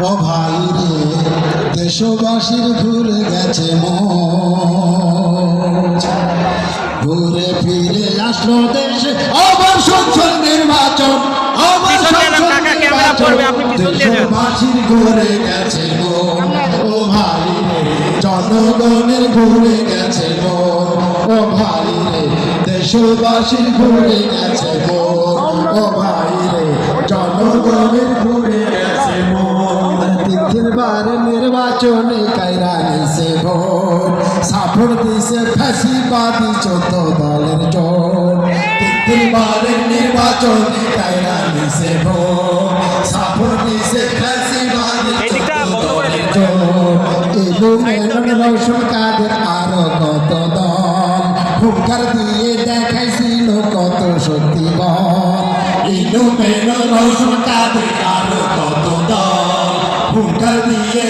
ও ভাই রে দেশবাসীর ভুলে গেছে ঘুরে ফিরে আসলো দেশে আবার সংসদ নির্বাচন আবার দেশবাসীর ঘুরে গেছে ও ভাই রে জনগণের ঘুরে গেছে ও ভাই রে দেশবাসীর ঘুরে গেছে ও ভাই রে জনগণের ঘুরে গেছে তিনবার নির্বাচনে কায়রা নিছে ভোট সাফর দিছে ফ্যাসিবাদী 14 দলের জোট তিনবার নির্বাচনে কায়রা নিছে ভোট সাফর দিছে ফ্যাসিবাদী 14 দলের জোট এলো রওশন কাদের আরো কত দল হুঙ্কার দিয়ে দেখাইছিল কত শক্তি বল এলো রওশন কাদের আরো কত দল হুঙ্কার দিয়ে